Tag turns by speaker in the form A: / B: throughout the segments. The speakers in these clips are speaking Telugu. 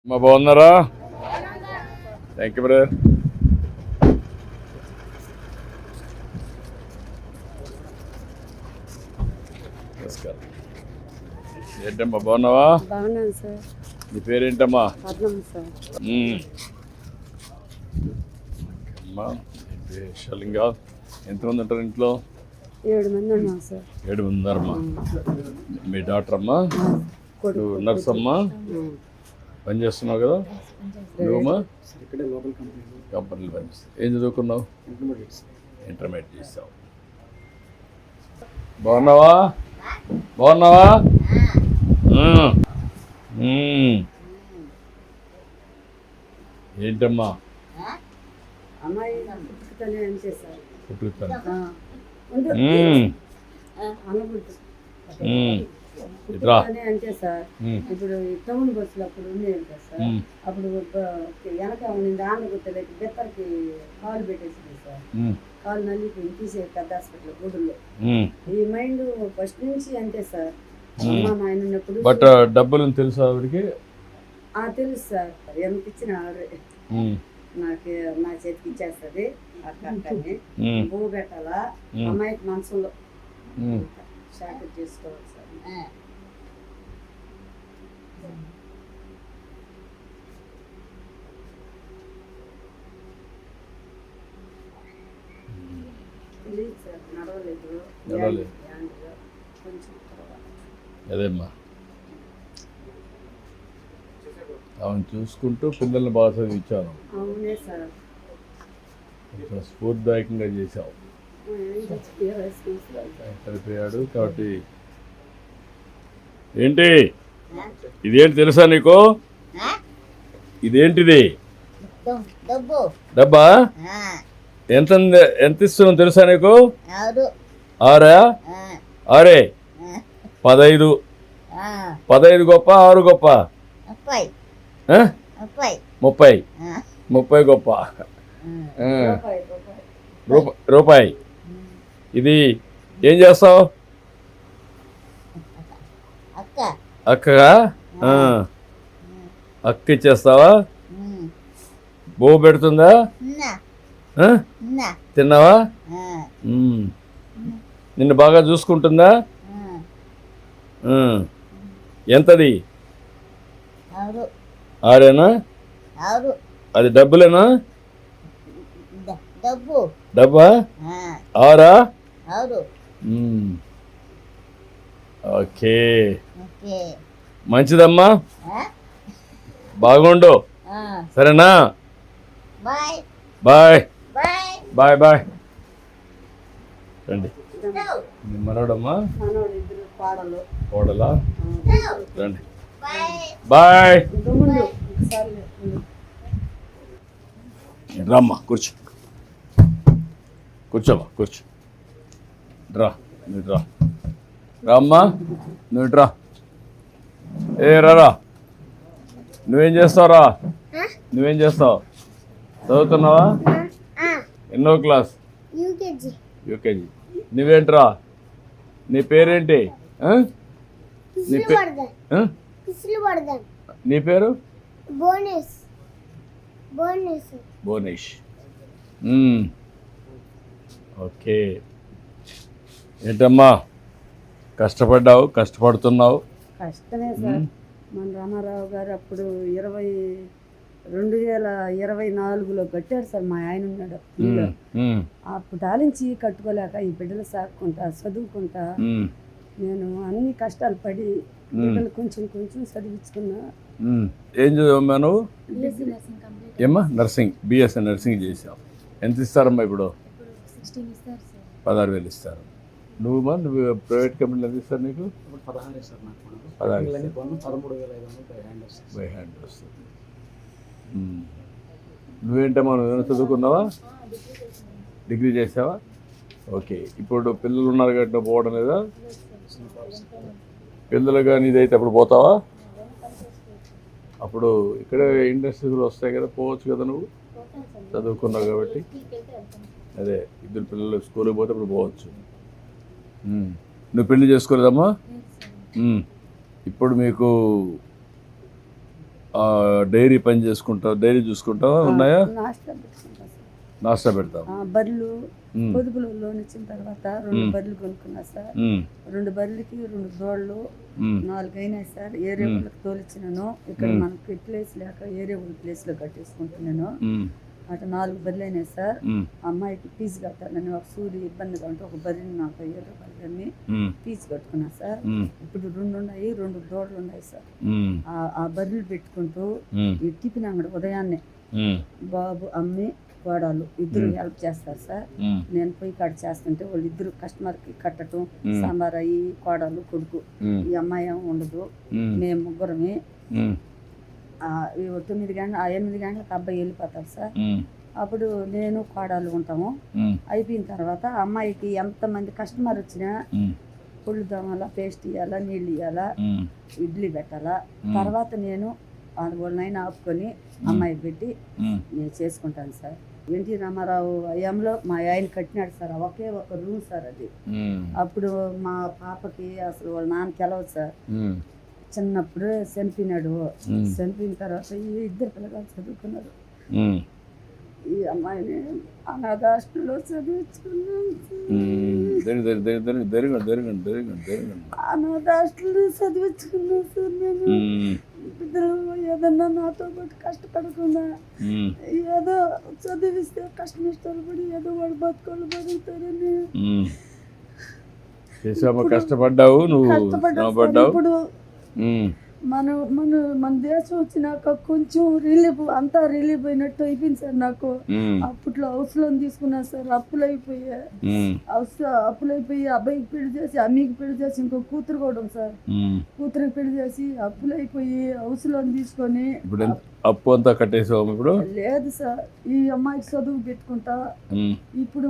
A: మా బాగున్నారా? Thank you brother. నమస్కారం. ఏంటమ్మా బాగున్నావా?
B: బాగున్నాను సార్.
A: నీ పేరేంటమ్మా?
B: పద్మం సార్.
A: అమ్మా షలింగా ఎంతమంది ఉంటారు ఇంట్లో?
B: 7 మంది ఉన్నాం సార్.
A: 7 మంది ఉన్నారమ్మా. మీ డాక్టర్ అమ్మా, నర్స్ అమ్మా, పని చేస్తున్నావు కదా నువ్వమ్మా? కంపెనీలో పనిచేస్తావు. ఏం చదువుకున్నావు? ఇంటర్మీడియట్ చేసావు. బాగున్నావా? బాగున్నావా? ఏంటమ్మా
B: అమ్మాయి పుట్టుకనే అంటే సార్.
A: పుట్టుకుతాను.
B: అంటే సార్ ఇప్పుడు టౌన్ బస్సులు అప్పుడు ఉండేది కదా సార్. అప్పుడు వెనక ఉండింది ఆంధ్ర గుర్తలేక బెత్తరికి కాలు పెట్టేసింది సార్. కాలు నల్లిపోయి తీసే పెద్ద హాస్పిటల్ గుడుల్లో. ఈ మైండ్ ఫస్ట్ నుంచి అంతే సార్. అమ్మ మా ఆయన ఉన్నప్పుడు
A: బట్ డబ్బులు తెలుసా ఆవిడకి?
B: తెలుసు సార్. ఎంత ఇచ్చిన ఆవిడ నాకు నా చేతికి ఇచ్చేస్తుంది. అక్కని పువ్వు పెట్టాలా అమ్మాయికి మనసులో షార్ట్ చేసుకోవాలి సార్. తెలియదు సార్. నడవలేదు. కొంచెం
A: అదేమ్మా ఆమెను చూసుకుంటూ పిల్లల్ని బాగా చదివించాను.
B: అవునే సార్.
A: కొంచెం స్ఫూర్తిదాయకంగా చేశావు. చనిపోయాడు కాబట్టి ఏంటి ఇదేంటి తెలుసా నీకు? ఇదేంటిది? డబ్బా? ఎంత ఇస్తున్నావు తెలుసా నీకు? 6 6 15 15 గొప్ప 6 గొప్ప 30 గొప్ప రూపాయి. ఇది ఏం చేస్తావు? అక్కగా అక్క ఇచ్చేస్తావా? బో పెడుతుందా? తిన్నావా? నిన్ను బాగా చూసుకుంటుందా? ఎంతది? 6 అది డబ్బులేనా? డబ్బా 6? ఓకే మంచిదమ్మా. బాగుండు. సరేనా? Bye bye bye. రండి. మనోడమ్మా కోడలా? రండి. బాయ్. రామ్మా కూర్చో. కూర్చోమ్మా కూర్చో. రా నువ్వు రా. రామ్మా నువ్వు రా. రా. నువ్వేం చేస్తావురా? నువ్వేం చేస్తావు? చదువుతున్నావా? ఎన్నో క్లాస్? యూకేజీ. నువ్వేంట్రా? నీ పేరేంటి? నీ పేరు? భువనేష్. ఓకే. ఏంటమ్మా కష్టపడ్డావు, కష్టపడుతున్నావు?
B: కష్టమే సార్. మన రామారావు గారు అప్పుడు 2024లో కట్టాడు సార్. మా ఆయన ఉన్నాడు అప్పుడు ఆలించి కట్టుకోలేక ఈ బిడ్డలు సాక్కుంటా చదువుకుంటా నేను అన్ని కష్టాలు పడి బిడ్డలు కొంచెం కొంచెం చదివించుకున్నా.
A: ఏం చదివమ్మా నువ్వు? ఏమ్మా? నర్సింగ్. బిఎస్సీ నర్సింగ్ చేసావు. ఎంత ఇస్తారమ్మా ఇప్పుడు? 16,000 ఇస్తారు. నువ్వు ప్రైవేట్ కంపెనీలు ఎంత ఇస్తారు నీకు? 16,000 బై హ్యాండ్ వస్తుంది. నువ్వేంటమ్మా? నువ్వేమైనా చదువుకున్నావా? డిగ్రీ చేసావా? ఓకే. ఇప్పుడు పిల్లలు ఉన్నారు కాబట్టి నువ్వు పోవడం లేదా? పిల్లలు కానీ ఇదైతే అప్పుడు పోతావా? అప్పుడు ఇక్కడే ఇండస్ట్రీస్లో వస్తాయి కదా, పోవచ్చు కదా నువ్వు చదువుకున్నావు కాబట్టి. అదే 2 పిల్లలు స్కూల్కి పోతే అప్పుడు పోవచ్చు. నువ్వు పెళ్లి చేసుకోలేదమ్మా? ఇప్పుడు మీకు డైరీ పని చేసుకుంటావు, డైరీ చూసుకుంటావా? ఉన్నాయా?
B: నాస్టా పెట్టుకుంటా సార్.
A: నాస్టా పెడతావు.
B: బర్రెలు
A: ఉమ్,
B: పొదుపులో లోన్ ఇచ్చిన తర్వాత 2 బర్రెలు కొనుక్కున్నా సార్.
A: ఉమ్,
B: 2 బర్రెలకి 2 దోళ్ళు
A: ఉమ్,
B: 4 అయినాయి సార్. ఏరే వాళ్ళకి తోలిచ్చినాను. ఇక్కడ మనకి ప్లేస్ లేక ఏరే వాళ్ళ ప్లేస్లో కట్టేసుకుంటున్నాను.
A: ఉమ్,
B: అటు 4 బర్రెలు అయినాయి సార్.
A: ఉమ్,
B: అమ్మాయికి ఫీజు కట్టాలని ఒక సూది ఇబ్బందిగా ఉంటే ఒక బర్రెని 40,000 రూపాయలు అమ్మి
A: ఉమ్,
B: ఫీజు కట్టుకున్నా సార్.
A: ఉమ్,
B: ఇప్పుడు 2 ఉన్నాయి, 2 దోళ్ళు ఉన్నాయి సార్.
A: ఉమ్,
B: ఆ బర్రెలు పెట్టుకుంటూ
A: ఉమ్,
B: ఈ టిఫిన్ అంగడి ఉదయాన్నే
A: ఉమ్,
B: బాబు అమ్మి కోడలు ఇద్దరు హెల్ప్ చేస్తారు సార్.
A: ఉమ్,
B: నేను పోయి కట్ చేస్తుంటే వాళ్ళు ఇద్దరు కస్టమర్కి కట్టడం, సాంబార్ అయ్యి కోడలు కొడుకు,
A: ఉమ్,
B: ఈ అమ్మాయి ఏమో ఉండదు.
A: ఉమ్,
B: మేము ముగ్గురమే.
A: ఉమ్,
B: 8 గంటలకు అబ్బాయి వెళ్ళిపోతారు సార్.
A: ఉమ్,
B: అప్పుడు నేను కోడలు ఉంటాము.
A: ఉమ్,
B: అయిపోయిన తర్వాత అమ్మాయికి ఎంతమంది కస్టమర్ వచ్చినా
A: ఉమ్,
B: పుళ్ళు దోమాలా, పేస్ట్ ఇవ్వాలా, నీళ్ళు ఇవ్వాలా,
A: ఉమ్,
B: ఇడ్లీ పెట్టాలా. తర్వాత నేను వాళ్ళనైనా ఆపుకొని అమ్మాయికి పెట్టి
A: ఉమ్,
B: నేను చేసుకుంటాను సార్. ఎన్టీ రామారావు హయాంలో మా ఆయన కట్టినాడు సార్. ఒకే ఒక రూమ్ సార్ అది.
A: ఉమ్,
B: అప్పుడు మా పాపకి అసలు వాళ్ళ నాన్న తెలవదు సార్.
A: ఉమ్,
B: చిన్నప్పుడు చనిపోయినాడు. చనిపోయిన తర్వాత ఈ 2 పిల్లగాలు చదువుకున్నారు.
A: ఉమ్,
B: ఈ అమ్మాయిని అనాథాశ్రమంలో చదివించుకున్నాను అనాథాశ్రమంలో చదివించుకున్నాను సార్. నేను బిడ్డలు ఏదన్నా నాతో పాటు కష్టపడకుండా ఏదో చదివిస్తే కష్టం ఇష్టాలు పడి ఏదో వాడు బతుకోళ్ళు బతుకుతారని
A: కష్టపడ్డావు నువ్వు.
B: ఇప్పుడు మన దేశం వచ్చినాక కొంచెం రిలీఫ్, అంతా రిలీఫ్ అయినట్టు అయిపోయింది సార్. నాకు అప్పట్లో హౌస్ లోన్ తీసుకున్నా సార్. అప్పులైపోయి అబ్బాయికి పెళ్లి చేసి, అమ్మకి పెళ్లి చేసి, ఇంకో కూతురు కూడా ఉంది సార్. కూతురికి పెళ్లి చేసి అప్పులైపోయి హౌస్ లోన్ తీసుకొని
A: అప్పు అంతా కట్టేసావు ఇప్పుడు?
B: లేదు సార్, ఈ అమ్మాయికి చదువు పెట్టుకుంటా. ఇప్పుడు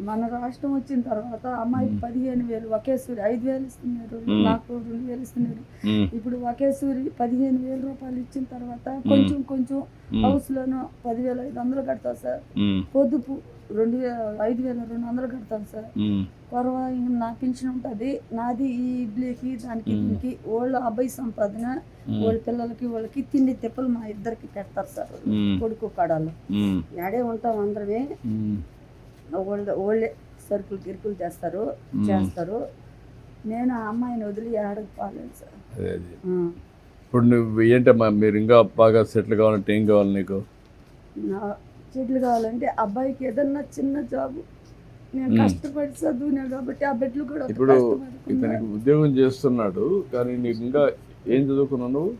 B: మన రాష్ట్రం వచ్చిన తర్వాత అమ్మాయికి 15,000 ఒకేసారి 5,000 ఇస్తున్నారు, నాకు 2,000 ఇస్తున్నారు. ఇప్పుడు ఒకేసారి 15,000 రూపాయలు ఇచ్చిన తర్వాత కొంచెం కొంచెం హౌస్ లోను 10,500 కడతా సార్. పొదుపు 5,200 కడతాను సార్. కొరవ నా పెన్షన్ ఉంటుంది నాది. ఈ ఇడ్లీకి దానికి దీనికి వాళ్ళ అబ్బాయి సంపాదన, వాళ్ళ పిల్లలకి వాళ్ళకి తిండి తిప్పలు మా ఇద్దరికి పెడతారు సార్. కొడుకు కడాలు యాడే ఉంటాం అందరమే. వాళ్ళే సరుకులు గిరుకులు చేస్తారు. నేను ఆ అమ్మాయిని వదిలి ఆడకు పోలేదు సార్.
A: ఇప్పుడు నువ్వు ఏంటమ్మా, మీరు ఇంకా బాగా సెటిల్ కావాలంటే ఏం కావాలి నీకు?
B: సెటిల్ కావాలంటే అబ్బాయికి ఏదన్నా చిన్న జాబు, నేను కష్టపడి చదువునా కాబట్టి ఆ బిడ్డలు కూడా.
A: ఇప్పుడు ఇతనికి ఉద్యోగం చేస్తున్నాడు కానీ నీకు ఇంకా ఏం చదువుకున్నావు నువ్వు?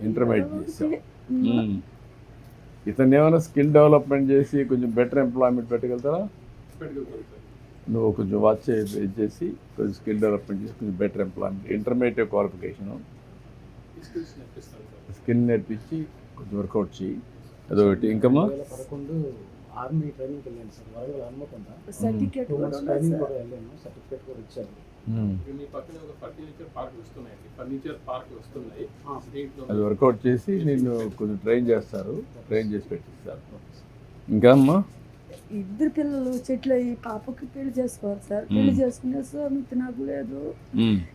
A: ఇంటర్మీడియట్ చేసావు. ఇతను ఏమైనా స్కిల్ డెవలప్మెంట్ చేసి కొంచెం బెటర్ ఎంప్లాయ్మెంట్ పెట్టగలుగుతారా? నువ్వు కొంచెం వాచ్ చేసి కొంచెం స్కిల్ డెవలప్మెంట్ చేసి కొంచెం better employment, intermediate qualification, skill నేర్పించి కొంచెం వర్కౌట్ చేయి. అదొకటి. ఇంకమ్మా
C: ఆర్మీ ట్రైనింగ్ వెళ్ళాను సార్. వరంగల్ హనుమకొండ
B: సర్టిఫికేట్ కూడా
C: ట్రైనింగ్ కూడా వెళ్ళాను. సర్టిఫికేట్ కూడా ఇచ్చారు.
D: మీ పక్కన ఒక ఫర్నిచర్ పార్క్ వస్తున్నాయి.
A: అది వర్కౌట్ చేసి నేను కొంచెం ట్రైన్ చేసి పెట్టిస్తారు. ఇంకా అమ్మా
B: 2 పిల్లలు చెట్లు అయ్యి పాపకి పెళ్లి చేసుకోవాలి సార్. పెళ్లి చేసుకునే సోమితి నాకు లేదు.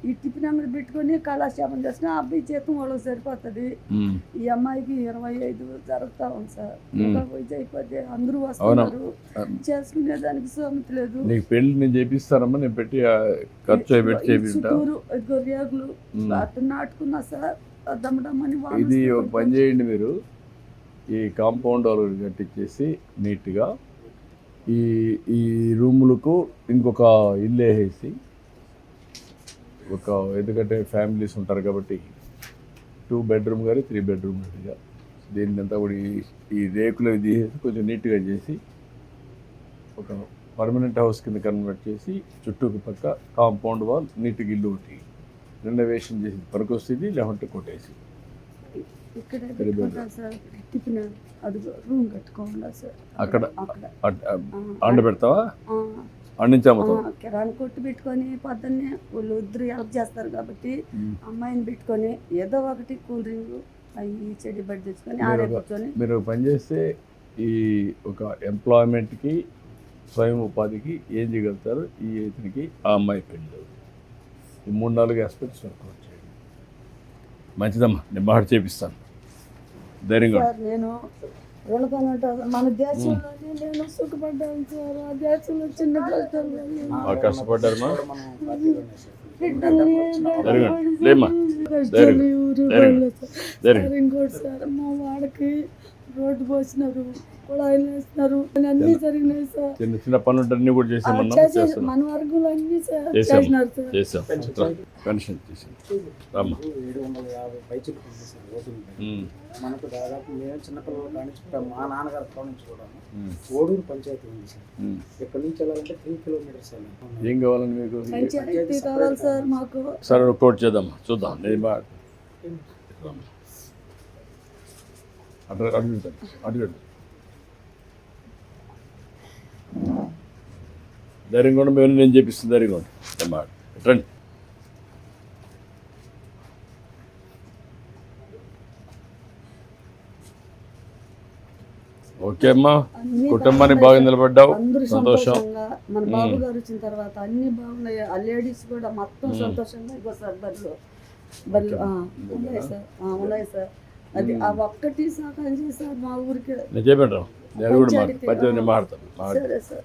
B: ఈ టిఫిన్ అంగడి పెట్టుకొని కాలక్షేపం చేసిన అబ్బాయి జీతం వాళ్ళకి సరిపోతుంది. ఈ అమ్మాయికి 25 జరుగుతా ఉంది సార్. వయసు అయిపోతే అందరూ వస్తున్నారు, చేసుకునే దానికి సోమితి లేదు.
A: నీకు పెళ్లి నేను చేపిస్తానమ్మా, నేను పెట్టి ఖర్చు పెట్టి చేపిస్తా.
B: ఇదిగో రేగులు అట్లా నాటుకున్నా సార్. దమ్మడమ్మని
A: ఇది ఒక పని చేయండి, మీరు ఈ కాంపౌండ్ వాళ్ళు కట్టించేసి నీట్గా ఈ రూములకు ఇంకొక ఇల్లు వేసేసి ఎందుకంటే ఫ్యామిలీస్ ఉంటారు కాబట్టి 2 బెడ్రూమ్ కానీ 3 బెడ్రూమ్ గట్టిగా దీన్ని అంతా కూడా ఈ రేకులు తీసేసి కొంచెం నీట్గా చేసి ఒక పర్మనెంట్ హౌస్ కింద కన్వర్ట్ చేసి చుట్టూకి పక్క కాంపౌండ్ వాల్ నీట్గా ఇల్లు ఒకటి రెనోవేషన్ చేసి పనికొస్తుంది. లేకుంటే కొట్టేసి అక్కడ అండ పెడతావా?
B: కిరాణా కొట్టు పెట్టుకొని పొద్దున్నే వాళ్ళు 2 హెల్ప్ చేస్తారు కాబట్టి అమ్మాయిని పెట్టుకొని ఏదో ఒకటి కూల్ డ్రింక్ అవి చెడి బట్టి తెచ్చుకొని ఆడే కూర్చొని
A: మీరు పనిచేస్తే ఈ ఒక ఎంప్లాయ్మెంట్కి స్వయం ఉపాధికి ఏం చేయగలుగుతారు? ఇతనికి ఆ అమ్మాయి పెళ్ళి ఈ 3-4 ఆస్పెక్ట్స్ వర్కౌట్ చేయండి. మంచిదమ్మా నేను మాట చేపిస్తాను ధైర్యంగా ఉండు.
B: సార్ నేను రుణపనంట మన దేశంలోనే నేను సుఖపడ్డాను సార్. ఆ దేశంలో చిన్న కష్టాలు
A: బాగా కష్టపడ్డారమ్మా
C: మనం పార్టీలోనే సార్.
A: ధైర్యంగా ఉండు. లేమ్మా
B: కష్టాలు ఊరు
A: ధైర్యం.
B: వాళ్ళు సార్.
A: ధైర్యం.
B: సార్ ఇంకోటి సార్ మా వాడికి రోడ్డు పోసినారు, కుళాయిలు వేసినారు, అన్నీ జరిగినాయి సార్.
A: చిన్న చిన్న పనులు అన్నీ కూడా చేసామన్నా చేస్తున్నాం
B: మన వర్గంలో అన్ని సార్
A: చేసాం.
B: చేసినారు సార్.
A: చేసాం పెన్షన్ చేసాం రామ్మా
C: 750 పైచులకు ఉంది సార్ ఓటింగ్ పై.
A: ఉమ్,
C: మనకు దాదాపు మేము చిన్నపిల్లల కానించి మా నాన్నగారి కాడ నుంచి కూడా
A: ఉమ్,
C: ఓడూరు పంచాయతీ ఉంది సార్.
A: ఉమ్.
C: ఇక్కడి నుంచి వెళ్ళాలంటే 3 కిలోమీటర్స్ వెళ్ళాలి.
A: ఏం కావాలని మీకు
B: పంచాయతీ కావాలి సార్ మాకు.
A: సరే ఒక కోట్ చేద్దామా చూద్దాం నేను బా రామ్మా. అడుగుతాను అడుగుతాను ధైర్యం కూడా మేము నేను చేపిస్తాను ధైర్యం కూడా అమ్మా రండి ఓకే అమ్మా
B: అన్ని
A: కుటుంబానికి
B: బాగున్నాయి
A: బాగా
B: సార్.
A: నిలబడ్డావు
B: అందరూ
A: సంతోషం
B: సంతోషంగా మన బాబు గారు వచ్చిన తర్వాత అన్ని బాగున్నాయి. ఆ లేడీస్ కూడా మొత్తం సంతోషంగా ఇగో సార్ బర్రెలు ఉన్నాయి సార్. ఉన్నాయి సార్. అది ఆ ఒక్కటి సహాయం చేశారు మా ఊరికి.
A: నేను చెప్పాను నేను కూడా పంచాయతీ మాట్లాడతాను
B: సరే సార్.